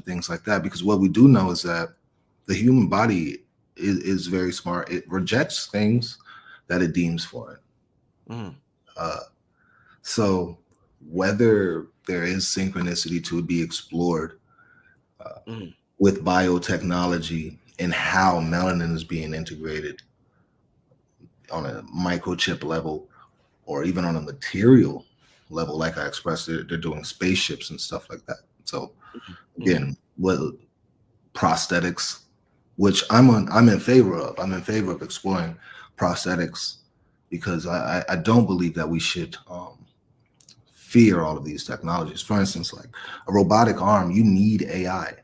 things like that. Because what we do know is that the human body is very smart. It rejects things that it deems foreign. Mm. So whether there is synchronicity to be explored with biotechnology and how melanin is being integrated on a microchip level or even on a material level, like I expressed, they're doing spaceships and stuff like that. So again, what prosthetics, which I'm in favor of. I'm in favor of exploring prosthetics because I don't believe that we should fear all of these technologies. For instance, like a robotic arm, you need AI.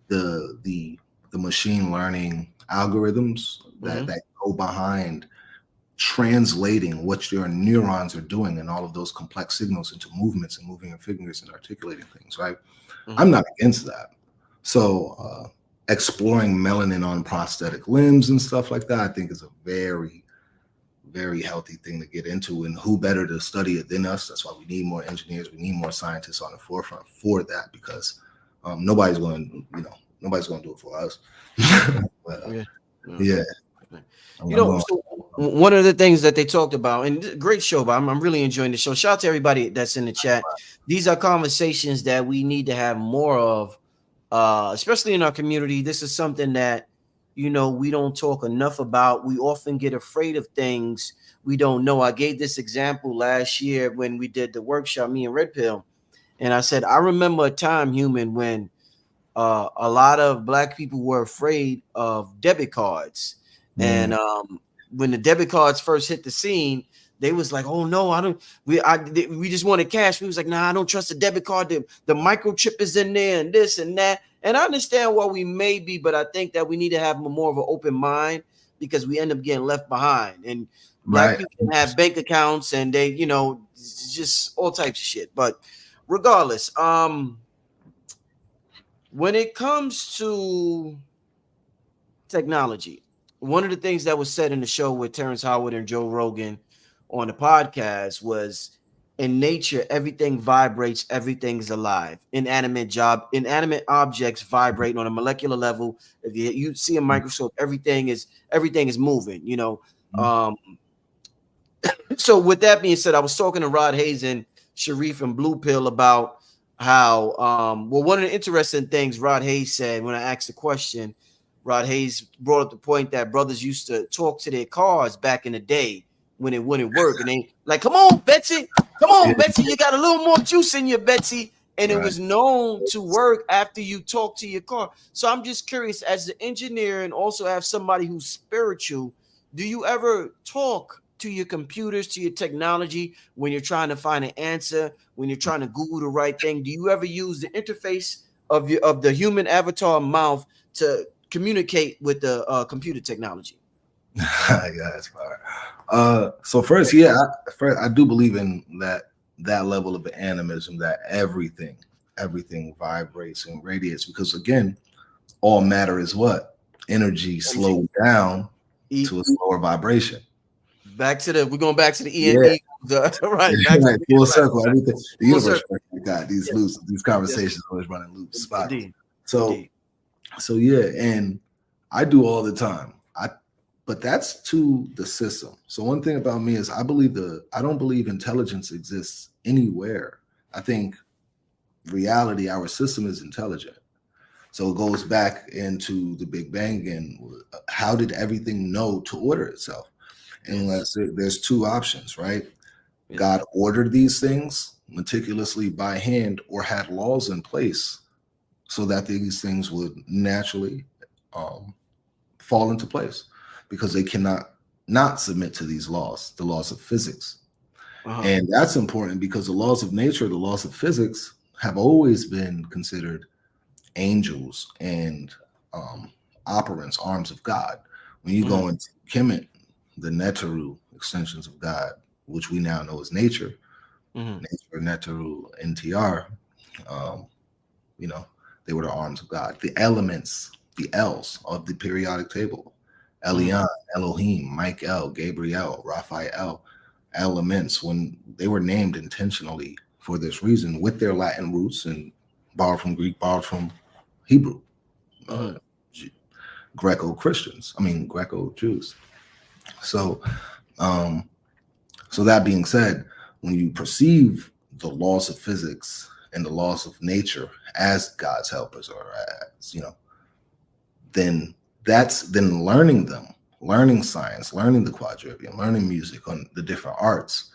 The machine learning algorithms that go behind translating what your neurons are doing and all of those complex signals into movements and moving your fingers and articulating things, right? I'm not against that. So exploring melanin on prosthetic limbs and stuff like that, I think is a very, very healthy thing to get into. And who better to study it than us? That's why we need more engineers. We need more scientists on the forefront for that, because nobody's going to do it for us. But, yeah. You know, so one of the things that they talked about, and great show, but I'm really enjoying the show. Shout out to everybody that's in the chat. These are conversations that we need to have more of, especially in our community. This is something that, you know, we don't talk enough about. We often get afraid of things we don't know. I gave this example last year when we did the workshop, me and Red Pill, and I said, I remember a time, Human, when a lot of Black people were afraid of debit cards. And when the debit cards first hit the scene, they was like, "Oh no, I don't. We just wanted cash." We was like, "Nah, I don't trust the debit card. The microchip is in there, and this and that." And I understand what we may be, but I think that we need to have more of an open mind, because we end up getting left behind. And Black people can have bank accounts, and they, you know, just all types of shit. But regardless, when it comes to technology, one of the things that was said in the show with Terrence Howard and Joe Rogan on the podcast was, in nature, everything vibrates, everything's alive. Inanimate objects vibrate on a molecular level. If you see a microscope, everything is moving, you know. So with that being said, I was talking to Rod Hayes and Sharif and Blue Pill about how well, one of the interesting things Rod Hayes said when I asked the question, Rod Hayes brought up the point that brothers used to talk to their cars back in the day when it wouldn't work. And they like, come on, Betsy, you got a little more juice in you, Betsy. And it was known to work after you talk to your car. So I'm just curious, as an engineer and also have somebody who's spiritual, do you ever talk to your computers, to your technology, when you're trying to find an answer, when you're trying to Google the right thing? Do you ever use the interface of the human avatar mouth to communicate with the computer technology? Yeah, that's fire. So first, I do believe in that level of animism, that everything vibrates and radiates, because again, all matter is what? Energy slowed down to a slower vibration. We're going back to the E and E. Right, full circle. Everything, the universe, God, these conversations always running loops. So yeah, and I do all the time. But that's to the system. So one thing about me is I don't believe intelligence exists anywhere. I think reality, our system is intelligent. So it goes back into the Big Bang, and how did everything know to order itself? And there's two options, right? God ordered these things meticulously by hand, or had laws in place so that these things would naturally fall into place, because they cannot not submit to these laws, the laws of physics. And that's important because the laws of nature, the laws of physics, have always been considered angels and operants, arms of God. When you go into Kemet, the Neteru extensions of God, which we now know as nature, nature, Neteru, NTR, you know, they were the arms of God. The elements, the L's of the periodic table, Elion, Elohim, Michael, Gabriel, Raphael, elements, when they were named intentionally for this reason, with their Latin roots and borrowed from Greek, borrowed from Hebrew, Greco-Christians. I mean, Greco-Jews. So, so that being said, when you perceive the laws of physics and the laws of nature as God's helpers, or as, then learning them, learning science, learning the quadrivium, learning music, on the different arts.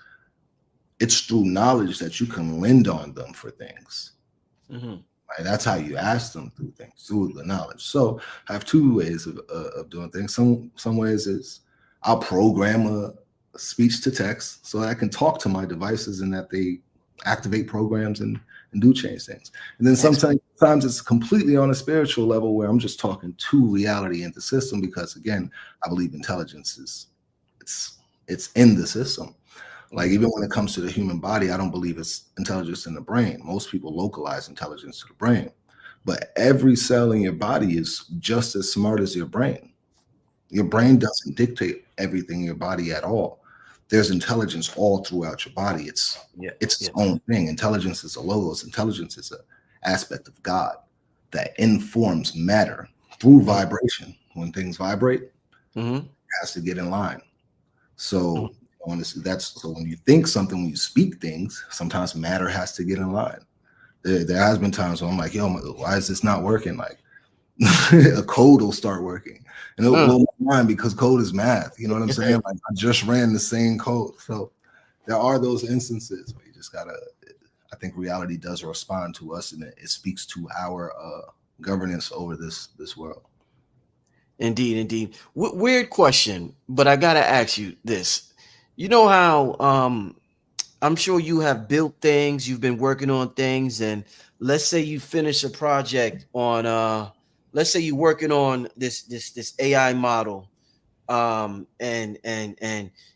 It's through knowledge that you can lend on them for things. Right? That's how you ask them through things, through the knowledge. So I have two ways of doing things. Some ways is I'll program a speech to text so I can talk to my devices and that they activate programs and do change things. And then sometimes it's completely on a spiritual level where I'm just talking to reality and the system, because again, I believe intelligence it's in the system. Like, even when it comes to the human body, I don't believe it's intelligence in the brain. Most people localize intelligence to the brain, but every cell in your body is just as smart as your brain. Your brain doesn't dictate everything in your body at all. There's intelligence all throughout your body. It's its own thing. Intelligence is a logos. Intelligence is an aspect of God that informs matter through vibration. When things vibrate, it has to get in line. So honestly, so when you think something, when you speak things, sometimes matter has to get in line. There has been times when I'm like, yo, why is this not working? Like, a code will start working, and it'll blow my mind, because code is math. You know what I'm saying? Like, I just ran the same code. So there are those instances where you just gotta. I think reality does respond to us, and it speaks to our governance over this world. Indeed. Weird question, but I gotta ask you this. You know how I'm sure you have built things, you've been working on things, and let's say you finish a project on let's say you're working on this AI model, and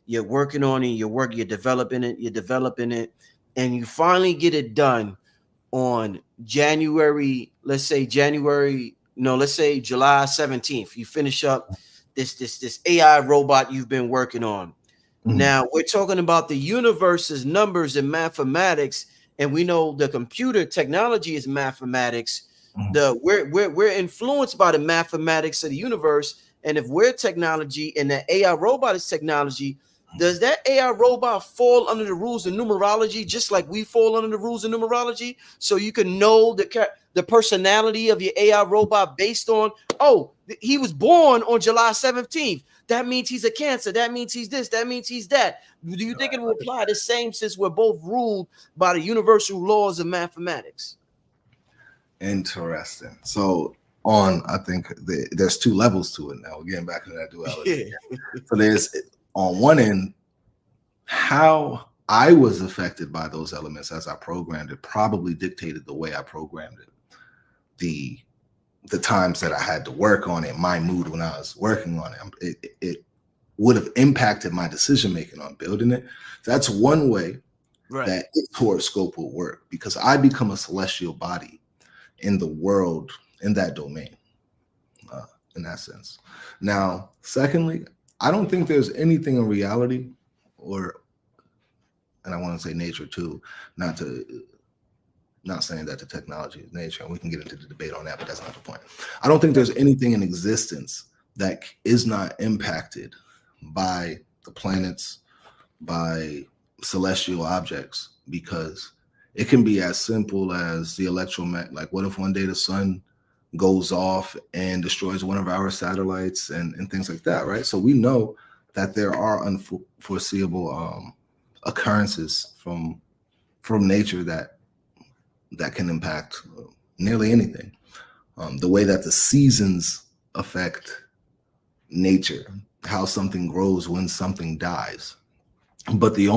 you're working on it, you're developing it, and you finally get it done on let's say July 17th. You finish up this AI robot you've been working on. Now we're talking about the universe's numbers and mathematics, and we know the computer technology is mathematics. We're influenced by the mathematics of the universe, and if we're technology and the AI robot is technology, does that AI robot fall under the rules of numerology just like we fall under the rules of numerology? So you can know the personality of your AI robot based on, he was born on July 17th. That means he's a Cancer. That means he's this. That means he's that. Do you think it will apply the same, since we're both ruled by the universal laws of mathematics? Interesting. So I think there's two levels to it now. We're getting back to that duality. So there's, on one end, how I was affected by those elements as I programmed it probably dictated the way I programmed it. The times that I had to work on it, my mood when I was working on it would have impacted my decision making on building it. That's one way that its horoscope will work, because I become a celestial body in the world, in that domain, in that sense. Now, secondly, I don't think there's anything in reality, and I want to say nature too, not saying that the technology is nature, and we can get into the debate on that, but that's not the point. I don't think there's anything in existence that is not impacted by the planets, by celestial objects, because it can be as simple as the electromagnetic. Like, what if one day the sun goes off and destroys one of our satellites and things like that, right? So we know that there are unforeseeable occurrences from nature that can impact nearly anything. The way that the seasons affect nature, how something grows when something dies. But I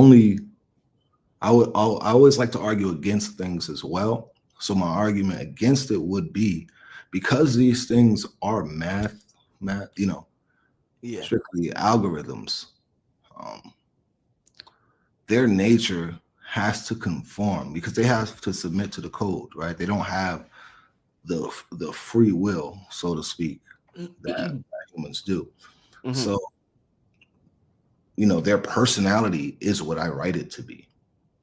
always like to argue against things as well. So my argument against it would be, because these things are math, strictly algorithms, their nature has to conform, because they have to submit to the code, right? They don't have the free will, so to speak, that humans do. So, their personality is what I write it to be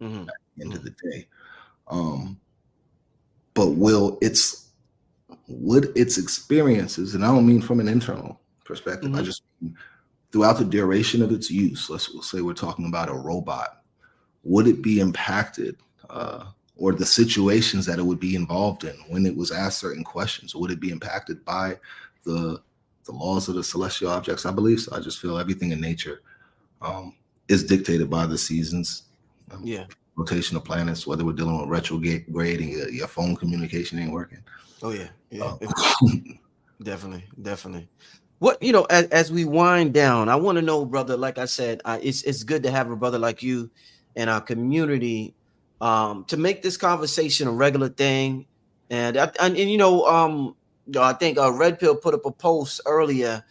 at the end of the day. But will its would its experiences, and I don't mean from an internal perspective, I just mean throughout the duration of its use, let's say we're talking about a robot, would it be impacted, or the situations that it would be involved in when it was asked certain questions, would it be impacted by the laws of the celestial objects? I believe so. I just feel everything in nature is dictated by the seasons, rotation of planets, whether we're dealing with retrograding, your phone communication ain't working. Oh yeah, yeah. Definitely. What, as we wind down, I want to know, brother, like I said, it's good to have a brother like you in our community, to make this conversation a regular thing. And I think Red Pill put up a post earlier,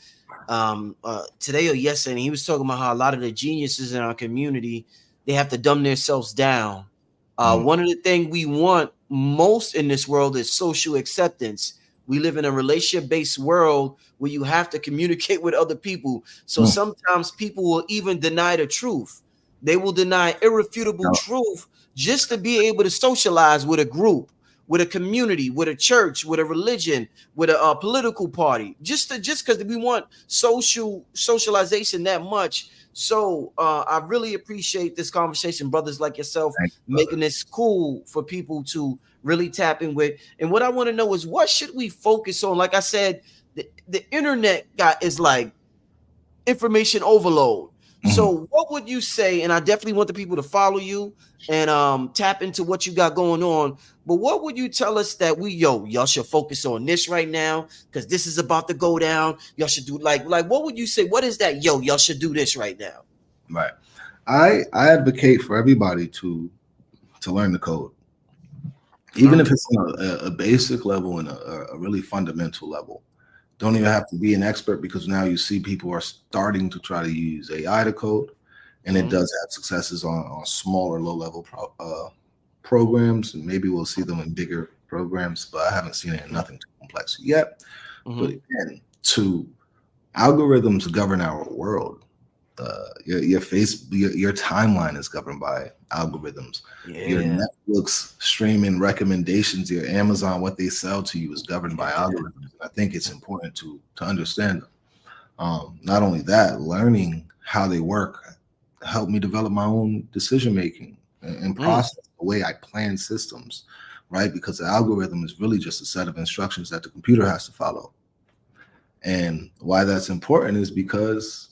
today or yesterday, and he was talking about how a lot of the geniuses in our community, they have to dumb themselves down. One of the things we want most in this world is social acceptance. We live in a relationship-based world where you have to communicate with other people. So sometimes people will even deny the truth. They will deny irrefutable truth just to be able to socialize with a group, with a community, with a church, with a religion, with a political party, just because we want socialization that much. So I really appreciate this conversation, brothers like yourself, making this cool for people to really tap in with. And what I want to know is, what should we focus on? Like I said, the internet is like information overload. So what would you say? And I definitely want the people to follow you and tap into what you got going on. But what would you tell us that y'all should focus on this right now, because this is about to go down? Y'all should do like what would you say? What is that? Y'all should do this right now. Right. I advocate for everybody to learn the code, even if it's on a basic level and a really fundamental level. Don't even have to be an expert, because now you see people are starting to try to use AI to code, and it does have successes on smaller, low-level programs, and maybe we'll see them in bigger programs, but I haven't seen it in nothing too complex yet. But again, algorithms govern our world. Your timeline is governed by algorithms. Your Netflix streaming recommendations, your Amazon, what they sell to you is governed by algorithms. I think it's important to understand them. Not only that, learning how they work helped me develop my own decision making and process the way I plan systems, right? Because the algorithm is really just a set of instructions that the computer has to follow. And why that's important is because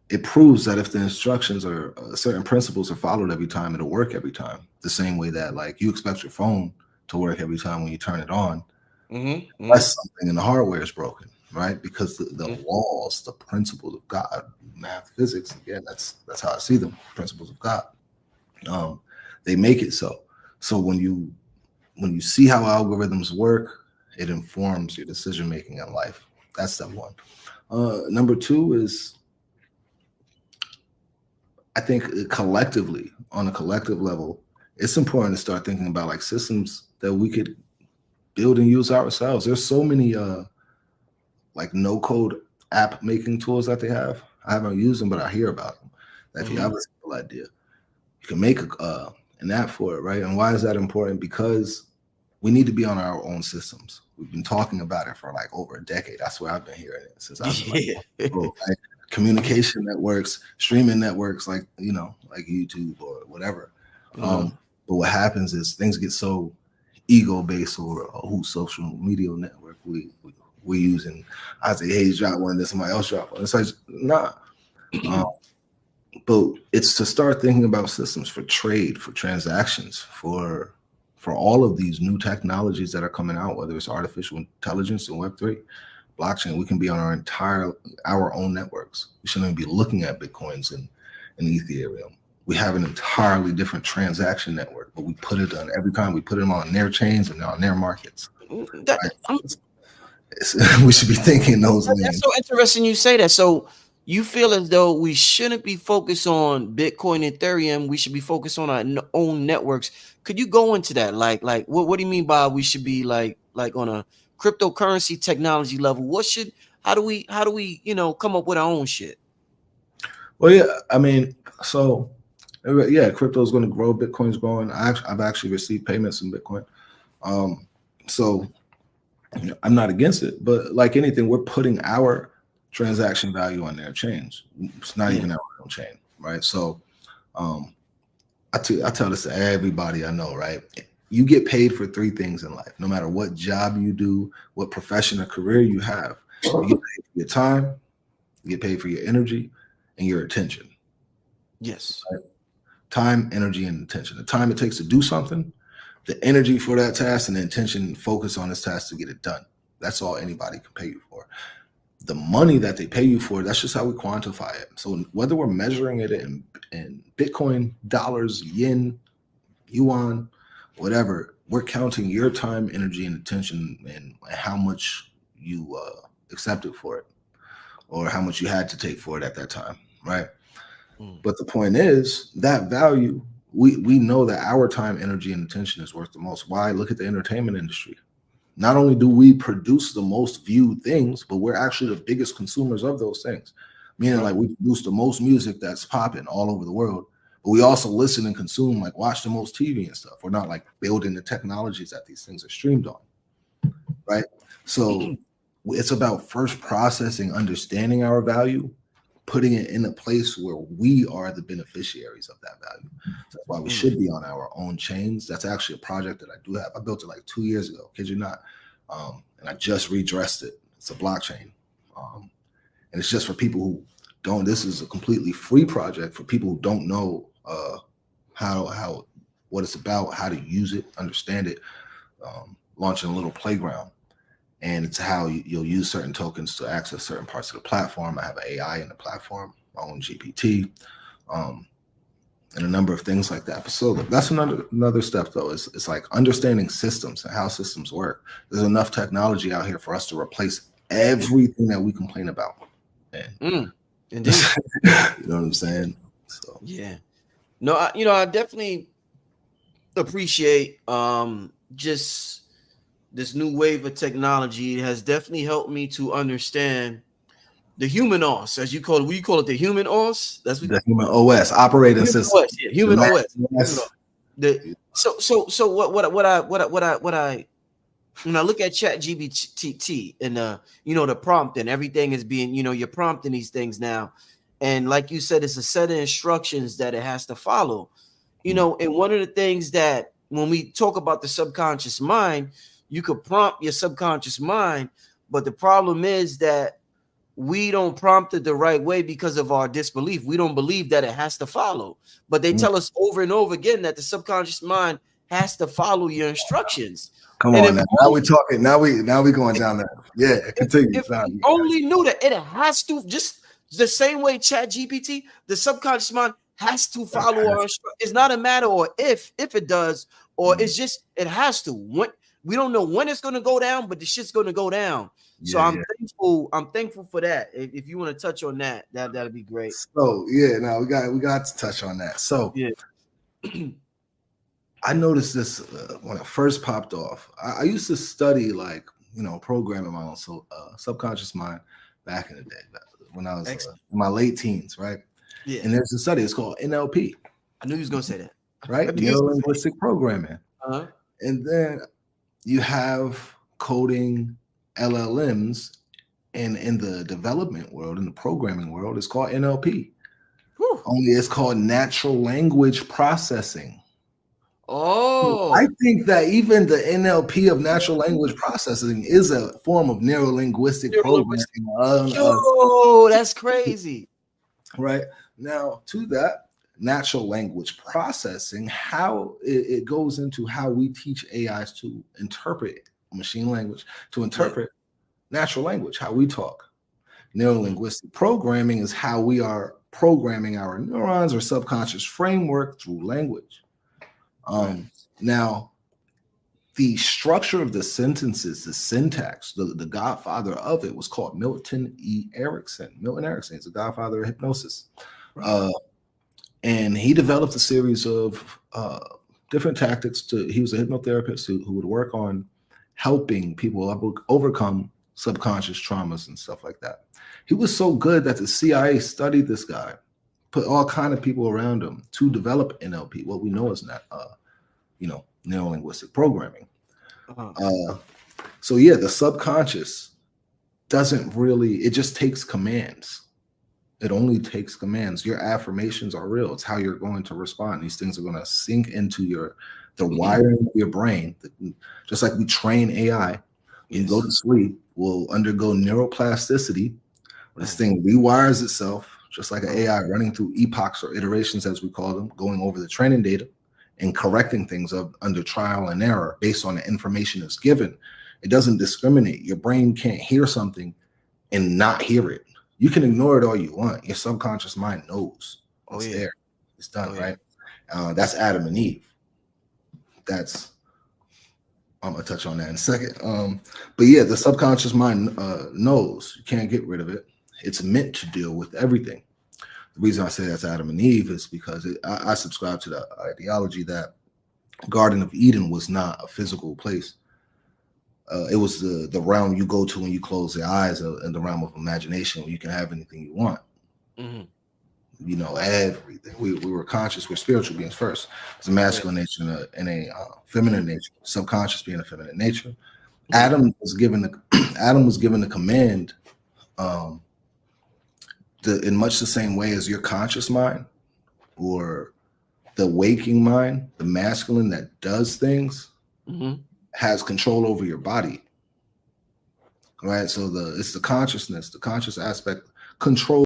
it proves that if the instructions or certain principles are followed every time, it'll work every time. The same way that, like, you expect your phone to work every time when you turn it on, unless something in the hardware is broken, right? Because the laws, the principles of God, math, physics, again, that's how I see them, principles of God. They make it so. So when you see how algorithms work, it informs your decision making in life. That's step one. Number two is, I think collectively, on a collective level, it's important to start thinking about like systems that we could build and use ourselves. There's so many like no code app making tools that they have. I haven't used them, but I hear about them. That if you have a simple idea, you can make an app for it, right? And why is that important? Because we need to be on our own systems. We've been talking about it for like over a decade. That's where I've been hearing it since I've been like, communication networks, streaming networks, like, like YouTube or whatever. But what happens is things get so ego based, or whose social media network we're using. I say, hey, drop one, then somebody else drop one. It's like, nah. But it's to start thinking about systems for trade, for transactions, for all of these new technologies that are coming out, whether it's artificial intelligence and Web3, blockchain. We can be on our own networks. We shouldn't even be looking at Bitcoins and Ethereum. We have an entirely different transaction network, but we put it on every time. We put them on their chains and on their markets. We should be thinking those lanes. That's so interesting you say that. So you feel as though we shouldn't be focused on Bitcoin and Ethereum. We should be focused on our own networks. Could you go into that? Like what do you mean by we should be like on a cryptocurrency technology level? How do we come up with our own shit? Well, yeah, I mean, so yeah, crypto is going to grow. Bitcoin's growing. I've actually received payments in Bitcoin. So I'm not against it, but like anything, we're putting our transaction value on their chains. It's not even our own chain, right? So I tell this to everybody I know, right? You get paid for three things in life, no matter what job you do, what profession or career you have. You get paid for your time, you get paid for your energy, and your attention. Yes. Right? Time, energy, and attention. The time it takes to do something, the energy for that task, and the intention and focus on this task to get it done. That's all anybody can pay you for. The money that they pay you for, that's just how we quantify it. So whether we're measuring it in Bitcoin, dollars, yen, yuan, whatever, we're counting your time, energy, and attention and how much you accepted for it or how much you had to take for it at that time, right? But the point is that value, we know that our time, energy, and attention is worth the most. Why? Look at the entertainment industry. Not only do we produce the most viewed things, but we're actually the biggest consumers of those things. Meaning like we produce the most music that's popping all over the world, but we also listen and consume, like watch the most TV and stuff. We're not like building the technologies that these things are streamed on, right? So it's about first processing, understanding our value, putting it in a place where we are the beneficiaries of that value. So that's why we should be on our own chains. That's actually a project that I do have. I built it like 2 years ago, kid you not. And I just redressed it. It's a blockchain. And it's just for people who don't, this is a completely free project for people who don't know how what it's about, how to use it, understand it, launching a little playground. And it's how you'll use certain tokens to access certain parts of the platform. I have an AI in the platform, my own GPT, and a number of things like that. But so that's another step, though. It's like understanding systems and how systems work. There's enough technology out here for us to replace everything that we complain about. Indeed. You know what I'm saying? So yeah. No, I definitely appreciate just this new wave of technology. It has definitely helped me to understand the human OS, as you call it. We call it the human OS. That's what the human OS operating human system. OS, yeah, human OS. So what I when I look at ChatGPT and the prompt and everything is being, you're prompting these things now, and like you said, it's a set of instructions that it has to follow. And one of the things that when we talk about the subconscious mind, you could prompt your subconscious mind, but the problem is that we don't prompt it the right way because of our disbelief. We don't believe that it has to follow, but they tell us over and over again that the subconscious mind has to follow your instructions. Come on, now we're talking. Now we going down there. Yeah, continue. If we only knew that it has to, just the same way ChatGPT, the subconscious mind has to follow our instructions. It's not a matter of if it does, or it's just it has to. We don't know when it's going to go down, but the shit's going to go down. So I'm thankful. I'm thankful for that. If you want to touch on that, that'd be great. So we got to touch on that. So I noticed this when it first popped off. I used to study programming my own subconscious mind back in the day when I was in my late teens, right? Yeah. And there's a study. It's called NLP. I knew he was going to say that. Right? Neuro-linguistic programming. Uh-huh. And then you have coding LLMs, and in the development world, in the programming world, it's called NLP. Whew. Only it's called natural language processing. Oh, I think that even the NLP of natural language processing is a form of neuro-linguistic programming. Yo, that's crazy. Right? Now, to that, natural language processing, how it goes into how we teach AIs to interpret machine language, to interpret natural language, how we talk. Neuro-linguistic programming is how we are programming our neurons or subconscious framework through language. Now, the structure of the sentences, the syntax, the godfather of it was called Milton Erickson. Milton Erickson is the godfather of hypnosis. And he developed a series of different tactics. He was a hypnotherapist who would work on helping people overcome subconscious traumas and stuff like that. He was so good that the CIA studied this guy, put all kind of people around him to develop NLP, what we know as neuro-linguistic programming. So yeah, the subconscious doesn't really, it just takes commands. It only takes commands. Your affirmations are real. It's how you're going to respond. These things are going to sink into the wiring of your brain. Just like we train AI, when you go to sleep, will undergo neuroplasticity. This thing rewires itself, just like an AI running through epochs or iterations, as we call them, going over the training data and correcting things under trial and error based on the information that's given. It doesn't discriminate. Your brain can't hear something and not hear it. You can ignore it all you want. Your subconscious mind knows it's there. It's done, right? That's Adam and Eve. I'm gonna touch on that in a second. But yeah, the subconscious mind knows. You can't get rid of it. It's meant to deal with everything. The reason I say that's Adam and Eve is because I subscribe to the ideology that Garden of Eden was not a physical place. It was the realm you go to when you close your eyes, in the realm of imagination, where you can have anything you want. You know, everything. We were conscious. We're spiritual beings first. It's a masculine nature and a feminine nature. Subconscious being a feminine nature. Adam was given the command, in much the same way as your conscious mind or the waking mind, the masculine that does things, has control over your body, right? So it's the consciousness, the conscious aspect control